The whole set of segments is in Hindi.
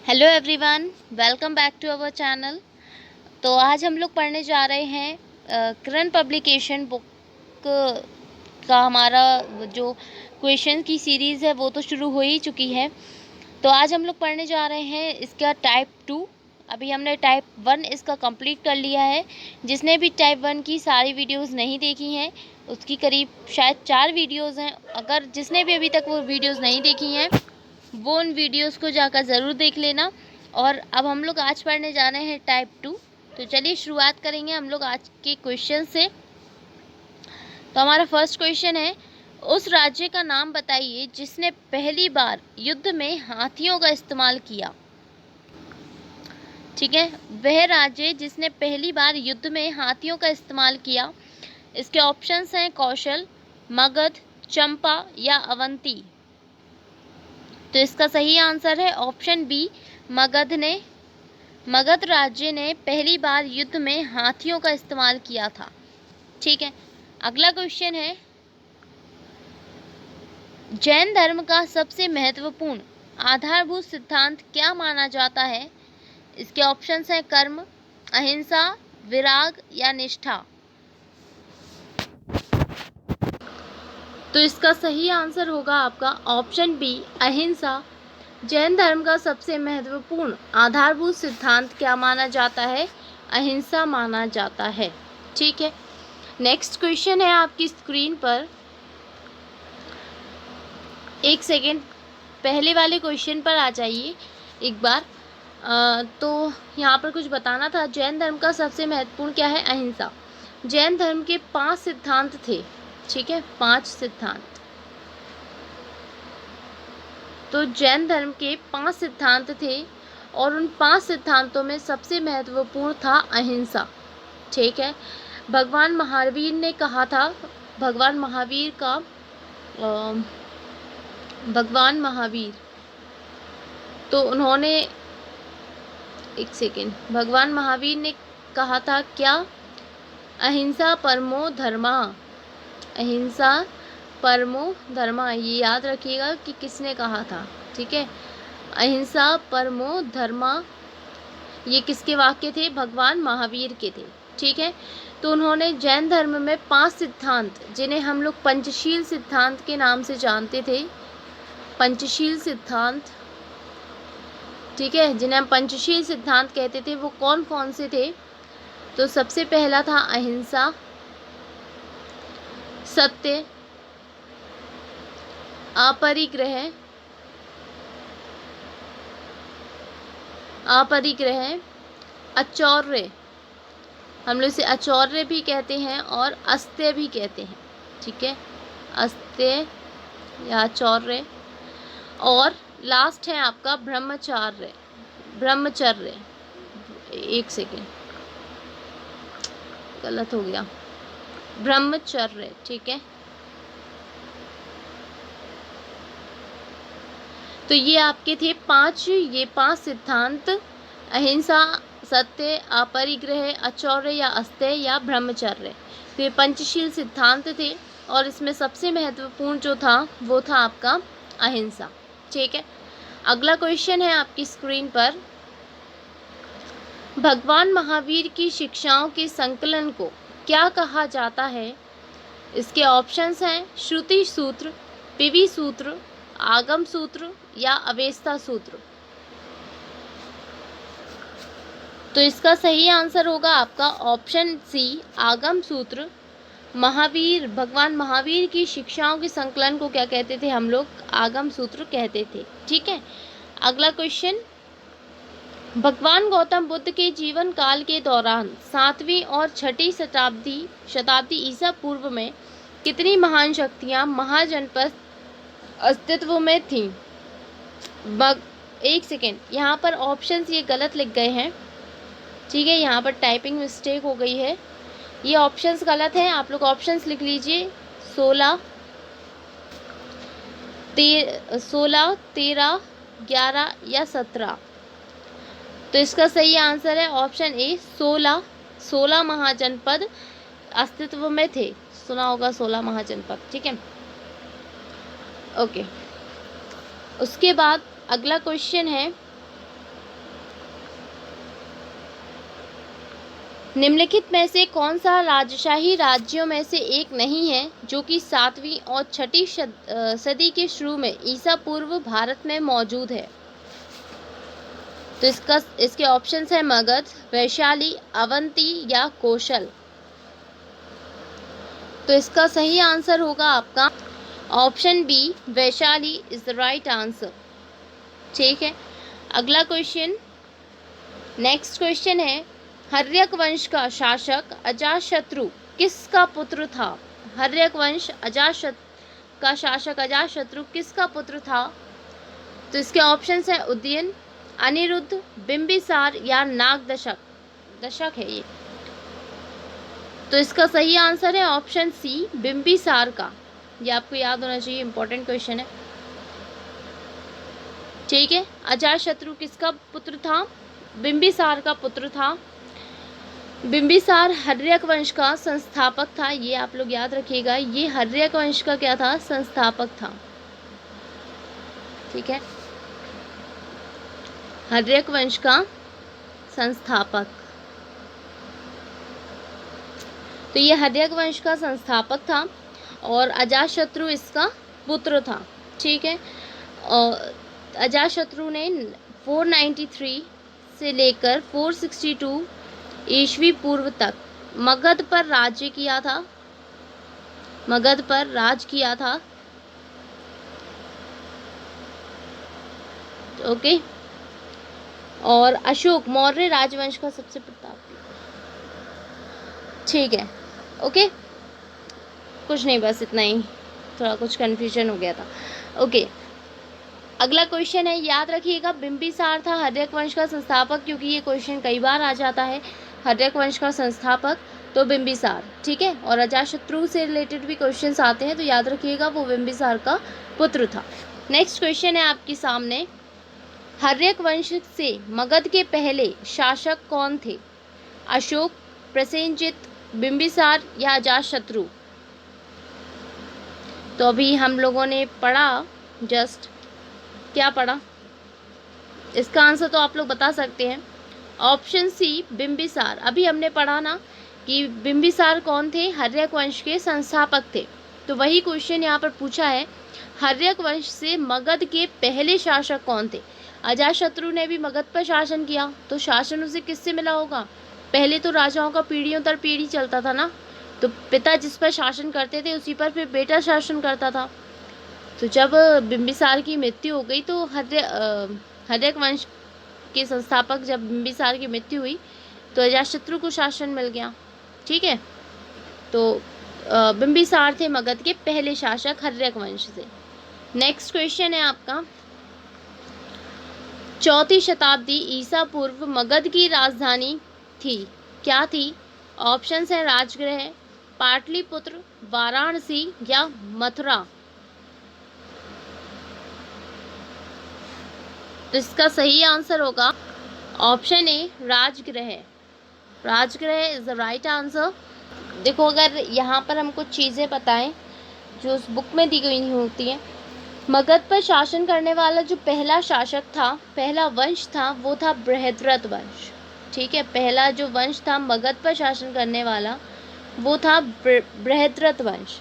Hello everyone, welcome back to our channel. तो आज हम लोग पढ़ने जा रहे हैं करंट पब्लिकेशन बुक का हमारा जो क्वेश्चन की सीरीज़ है वो तो शुरू हो ही चुकी है। तो आज हम लोग पढ़ने जा रहे हैं इसका टाइप 2। अभी हमने टाइप 1 इसका कंप्लीट कर लिया है। जिसने भी टाइप 1 की सारी वीडियोस नहीं देखी हैं उसकी करीब शायद 4 वीडियोस हैं। अगर जिसने भी अभी तक वो वीडियोस नहीं देखी हैं वो उन वीडियोस को जाकर ज़रूर देख लेना। और अब हम लोग आज पढ़ने जा रहे हैं टाइप 2। तो चलिए शुरुआत करेंगे हम लोग आज के क्वेश्चन से। तो हमारा फर्स्ट क्वेश्चन है, उस राज्य का नाम बताइए जिसने पहली बार युद्ध में हाथियों का इस्तेमाल किया। ठीक है, वह राज्य जिसने पहली बार युद्ध में हाथियों का इस्तेमाल किया। इसके ऑप्शंस हैं कौशल, मगध, चंपा या अवंती। तो इसका सही आंसर है ऑप्शन बी, मगध राज्य ने पहली बार युद्ध में हाथियों का इस्तेमाल किया था। ठीक है, अगला क्वेश्चन है, जैन धर्म का सबसे महत्वपूर्ण आधारभूत सिद्धांत क्या माना जाता है। इसके ऑप्शंस हैं कर्म, अहिंसा, विराग या निष्ठा। तो इसका सही आंसर होगा आपका ऑप्शन बी, अहिंसा। जैन धर्म का सबसे महत्वपूर्ण आधारभूत सिद्धांत क्या माना जाता है? अहिंसा माना जाता है। ठीक है, नेक्स्ट क्वेश्चन है आपकी स्क्रीन पर। एक सेकेंड, पहले वाले क्वेश्चन पर आ जाइए एक बार। तो यहाँ पर कुछ बताना था। जैन धर्म का सबसे महत्वपूर्ण क्या है? अहिंसा। जैन धर्म के 5 सिद्धांत थे। ठीक है, 5 सिद्धांत। तो जैन धर्म के 5 सिद्धांत थे और उन 5 सिद्धांतों में सबसे महत्वपूर्ण था अहिंसा। ठीक है, भगवान महावीर ने कहा था, भगवान महावीर तो उन्होंने, एक सेकेंड, भगवान महावीर ने कहा था क्या? अहिंसा परमो धर्मः। अहिंसा परमो धर्मः, ये याद रखिएगा कि किसने कहा था। ठीक है, अहिंसा परमो धर्मः, ये किसके वाक्य थे? भगवान महावीर के थे। ठीक है, तो उन्होंने जैन धर्म में 5 सिद्धांत, जिन्हें हम लोग पंचशील सिद्धांत के नाम से जानते थे, पंचशील सिद्धांत, ठीक है, जिन्हें हम पंचशील सिद्धांत कहते थे, वो कौन कौन से थे? तो सबसे पहला था अहिंसा, सत्य, अपरिग्रह, अचौर्य, हम लोग इसे अचौर्य भी कहते हैं और अस्त्य भी कहते हैं। ठीक है, अस्त्य या अचौर्य। और लास्ट है आपका ब्रह्मचर्य। एक सेकेंड, गलत हो गया, ब्रह्मचर्य। ठीक है, तो ये आपके थे 5 सिद्धांत, अहिंसा, सत्य, अपरिग्रह, अचौर्य या अस्त्य या ब्रह्मचर्य। तो ये पंचशील सिद्धांत थे और इसमें सबसे महत्वपूर्ण जो था वो था आपका अहिंसा। ठीक है, अगला क्वेश्चन है आपकी स्क्रीन पर, भगवान महावीर की शिक्षाओं के संकलन को क्या कहा जाता है? इसके ऑप्शंस हैं श्रुति सूत्र, पिवी सूत्र, आगम सूत्र या अवेस्ता सूत्र। तो इसका सही आंसर होगा आपका ऑप्शन सी, आगम सूत्र। भगवान महावीर की शिक्षाओं के संकलन को क्या कहते थे हम लोग? आगम सूत्र कहते थे। ठीक है, अगला क्वेश्चन, भगवान गौतम बुद्ध के जीवन काल के दौरान 7वीं और 6ठी शताब्दी ईसा पूर्व में कितनी महान शक्तियाँ महाजनपद अस्तित्व में थी? एक सेकेंड, यहाँ पर ऑप्शंस ये गलत लिख गए हैं। ठीक है, यहाँ पर टाइपिंग मिस्टेक हो गई है, ये ऑप्शंस गलत हैं। आप लोग ऑप्शंस लिख लीजिए, 16, 13, 11 या 17। तो इसका सही आंसर है ऑप्शन ए, 16। 16 महाजनपद अस्तित्व में थे। सुना होगा 16 महाजनपद। ठीक है, ओके। उसके बाद अगला क्वेश्चन है, निम्नलिखित में से कौन सा राजशाही राज्यों में से एक नहीं है जो कि 7वीं और 6ठी सदी के शुरू में ईसा पूर्व भारत में मौजूद है? तो इसके ऑप्शंस है मगध, वैशाली, अवंती या कौशल। तो इसका सही आंसर होगा आपका option B, Vaishali is the right answer. ठीक है, अगला क्वेश्चन, नेक्स्ट क्वेश्चन है, हर्यक वंश का शासक अजातशत्रु किसका पुत्र था? हर्यक वंश का शासक अजातशत्रु किसका पुत्र था? तो इसके ऑप्शंस हैं उदयन, अनिरुद्ध, बिंबिसार या दशक है ये। तो इसका सही आंसर है ऑप्शन सी, बिंबिसार का। ये आपको याद होना चाहिए, इंपॉर्टेंट क्वेश्चन है। ठीक है, अजातशत्रु किसका पुत्र था? बिंबिसार का पुत्र था। बिंबिसार हर्यक वंश का संस्थापक था, ये आप लोग याद रखिएगा। ये हर्यक वंश का क्या था? संस्थापक था। ठीक है, हर्यक वंश का संस्थापक। तो ये हर्यक वंश का संस्थापक था और अजातशत्रु इसका पुत्र था। ठीक है, और अजातशत्रु ने 493 से लेकर 462 ईस्वी पूर्व तक मगध पर राज्य किया था। मगध पर राज किया था। ओके, और अशोक मौर्य राजवंश का सबसे प्रतापी। ठीक है, ओके, कुछ नहीं, बस इतना ही, थोड़ा कुछ कन्फ्यूजन हो गया था। ओके, अगला क्वेश्चन है, याद रखिएगा बिंबिसार था हर्यक वंश का संस्थापक, क्योंकि ये क्वेश्चन कई बार आ जाता है। हर्यक वंश का संस्थापक तो बिंबिसार। ठीक है, और अजातशत्रु से रिलेटेड भी क्वेश्चंस आते हैं, तो याद रखिएगा वो बिंबिसार का पुत्र था। नेक्स्ट क्वेश्चन है आपके सामने, हर्यक वंश से मगध के पहले शासक कौन थे? अशोक, प्रसेनजित, बिंबिसार या अजातशत्रु? तो अभी हम लोगों ने पढ़ा, जस्ट क्या पढ़ा, इसका आंसर तो आप लोग बता सकते हैं। Option C, Bimbisara. अभी हमने पढ़ा ना कि बिंबिसार कौन थे? हर्यक वंश के संस्थापक थे। तो वही क्वेश्चन यहाँ पर पूछा है, हर्यक वंश से मगध के पहले शासक कौन थे? अजातशत्रु ने भी मगध पर शासन किया, तो शासन उसे किससे मिला होगा? पहले तो राजाओं का पीढ़ियों दर पीढ़ी चलता था ना, तो पिता जिस पर शासन करते थे उसी पर फिर बेटा शासन करता था। तो जब बिंबिसार की मृत्यु हो गई तो हर्यक वंश के संस्थापक, जब बिंबिसार की मृत्यु हुई तो अजातशत्रु को शासन मिल गया। ठीक है, तो बिंबिसार थे मगध के पहले शासक हर्यक वंश से। नेक्स्ट क्वेश्चन है आपका, 4वीं शताब्दी ईसा पूर्व मगध की राजधानी थी, क्या थी? ऑप्शंस है राजगृह, पाटलिपुत्र, वाराणसी या मथुरा? तो इसका सही आंसर होगा option A, Rajagriha. Rajagriha is the right answer. देखो, अगर यहाँ पर हम कुछ चीज़ें बताएं जो उस बुक में दी गई होती हैं, मगध पर शासन करने वाला जो पहला शासक था, पहला वंश था, वो था बृहद्रथ वंश। ठीक है, पहला जो वंश था मगध पर शासन करने वाला वो था बृहद्रथ वंश।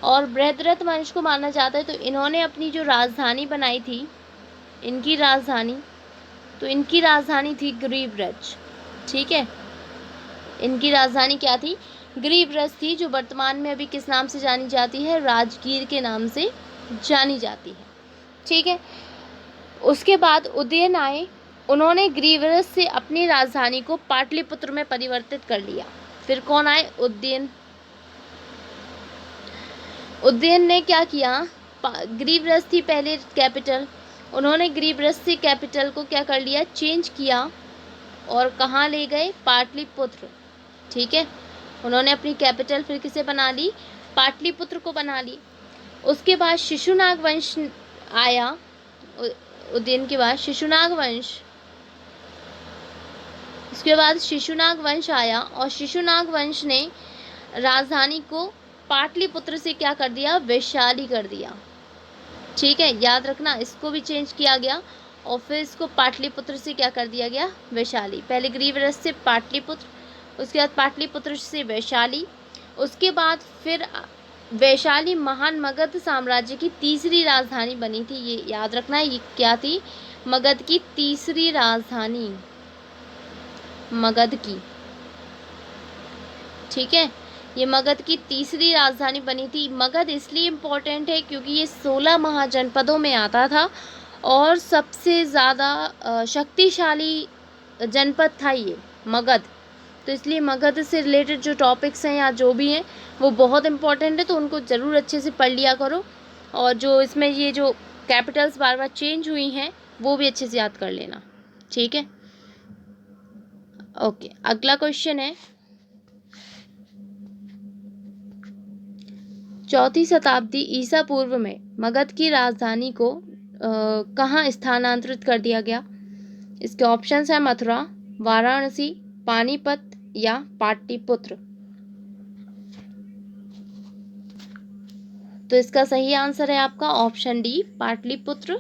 और बृहद्रथ वंश को माना जाता है, तो इन्होंने अपनी जो राजधानी बनाई थी, इनकी राजधानी थी ग्रीवरज। ठीक है, इनकी राजधानी क्या थी? ग्रीवरज थी, जो वर्तमान में अभी किस नाम से जानी जाती है? राजगीर के नाम से जानी जाती है। ठीक है, उसके बाद उदयन आए, उन्होंने ग्रीवरज से अपनी राजधानी को पाटलिपुत्र में परिवर्तित कर लिया। फिर कौन आए? उदयन ने क्या किया? ग्रीवरज थी पहले कैपिटल, उन्होंने ग्रीवरज से कैपिटल को क्या कर लिया? चेंज किया, और कहाँ ले गए? पाटलिपुत्र। ठीक है, उन्होंने अपनी कैपिटल फिर किसे बना ली? पाटलिपुत्र को बना ली। उसके बाद शिशुनाग वंश आया, उदयन के बाद शिशुनाग वंश आया, और शिशुनाग वंश ने राजधानी को पाटलिपुत्र से क्या कर दिया? वैशाली कर दिया। ठीक है, याद रखना, इसको भी चेंज किया गया और फिर इसको पाटलिपुत्र से क्या कर दिया गया? वैशाली। पहले ग्रीवरज से पाटलिपुत्र, उसके बाद पाटलिपुत्र से वैशाली, उसके बाद फिर वैशाली महान मगध साम्राज्य की तीसरी राजधानी बनी थी। ये याद रखना है, ये क्या थी? मगध की तीसरी राजधानी, मगध की, ठीक है, ये मगध की तीसरी राजधानी बनी थी। मगध इसलिए इम्पोर्टेंट है क्योंकि ये 16 महाजनपदों में आता था और सबसे ज़्यादा शक्तिशाली जनपद था ये मगध। तो इसलिए मगध से रिलेटेड जो टॉपिक्स हैं या जो भी हैं वो बहुत इम्पोर्टेंट है, तो उनको ज़रूर अच्छे से पढ़ लिया करो। और जो इसमें ये जो कैपिटल्स बार बार चेंज हुई हैं वो भी अच्छे से याद कर लेना, ठीक है। ओके, अगला क्वेश्चन है, 4वीं शताब्दी ईसा पूर्व में मगध की राजधानी को कहाँ स्थानांतरित कर दिया गया? इसके ऑप्शंस हैं मथुरा, वाराणसी, पानीपत या पाटलिपुत्र। तो इसका सही आंसर है आपका ऑप्शन डी, पाटलिपुत्र,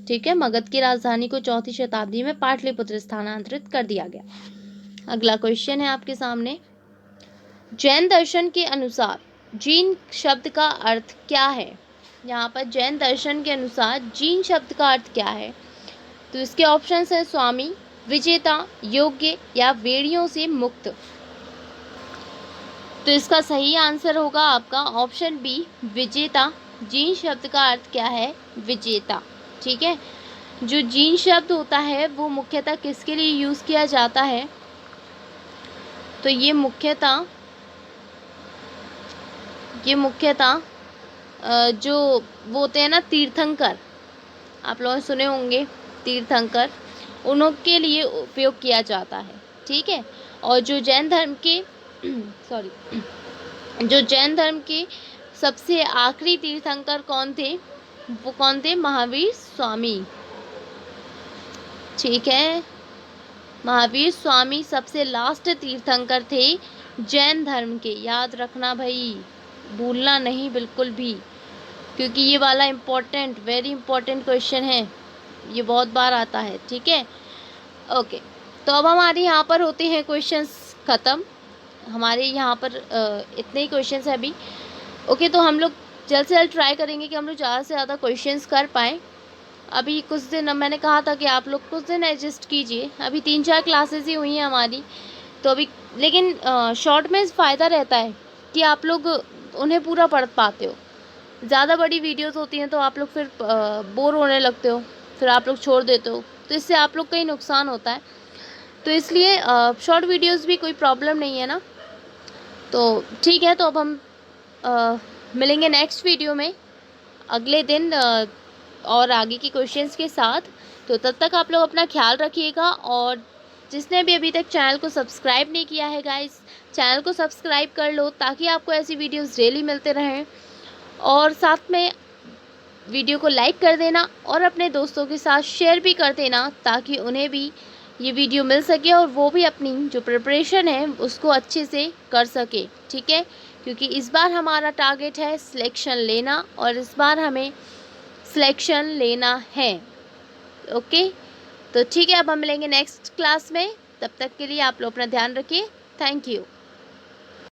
ठीक है। मगध की राजधानी को 4वीं शताब्दी में पाटलिपुत्र स्थानांतरित कर दिया गया। अगला क्वेश्चन है आपके सामने, जैन दर्शन के अनुसार जीन शब्द का अर्थ क्या है? यहाँ पर जैन दर्शन के अनुसार जीन शब्द का अर्थ क्या है? तो इसके ऑप्शंस हैं स्वामी, विजेता, योग्य या वेड़ियों से मुक्त। तो इसका सही आंसर होगा आपका ऑप्शन बी, विजेता। जीन शब्द का अर्थ क्या है? विजेता, ठीक है। जो जीन शब्द होता है वो मुख्यतः किसके लिए यूज़ किया जाता है? तो ये मुख्यतः जो वो होते हैं ना तीर्थंकर, आप लोगों ने सुने होंगे तीर्थंकर, उनके लिए उपयोग किया जाता है, ठीक है। और जो जैन धर्म के जो जैन धर्म के सबसे आखिरी तीर्थंकर कौन थे? वो कौन थे? महावीर स्वामी, ठीक है। महावीर स्वामी सबसे लास्ट तीर्थंकर थे जैन धर्म के, याद रखना भाई, भूलना नहीं बिल्कुल भी, क्योंकि ये वाला इम्पोर्टेंट, वेरी इंपॉर्टेंट क्वेश्चन है, ये बहुत बार आता है, ठीक है। ओके, तो अब हमारे यहाँ पर होते हैं क्वेश्चंस ख़त्म, हमारे यहाँ पर इतने ही क्वेश्चंस हैं अभी। ओके, तो हम लोग जल्द से जल्द ट्राई करेंगे कि हम लोग ज़्यादा से ज़्यादा क्वेश्चंस कर पाएँ। अभी कुछ दिन, मैंने कहा था कि आप लोग कुछ दिन एडजस्ट कीजिए, अभी 3-4 क्लासेस ही हुई हैं हमारी, तो अभी लेकिन शॉर्ट में फ़ायदा रहता है कि आप लोग उन्हें पूरा पढ़ पाते हो। ज़्यादा बड़ी वीडियोस होती हैं तो आप लोग फिर बोर होने लगते हो, फिर आप लोग छोड़ देते हो, तो इससे आप लोग का ही नुकसान होता है। तो इसलिए शॉर्ट वीडियोस भी कोई प्रॉब्लम नहीं है ना। तो ठीक है, तो अब हम मिलेंगे नेक्स्ट वीडियो में अगले दिन और आगे की क्वेश्चंस के साथ। तो तब तक आप लोग अपना ख्याल रखिएगा, और जिसने भी अभी तक चैनल को सब्सक्राइब नहीं किया है गाइस, चैनल को सब्सक्राइब कर लो ताकि आपको ऐसी वीडियोस डेली मिलते रहें। और साथ में वीडियो को लाइक कर देना और अपने दोस्तों के साथ शेयर भी कर देना ताकि उन्हें भी ये वीडियो मिल सके और वो भी अपनी जो प्रिपरेशन है उसको अच्छे से कर सके, ठीक है। क्योंकि इस बार हमारा टारगेट है सिलेक्शन लेना, और इस बार हमें सिलेक्शन लेना है। ओके, तो ठीक है, अब हम मिलेंगे नेक्स्ट क्लास में, तब तक के लिए आप लोग अपना ध्यान रखिए। Thank you.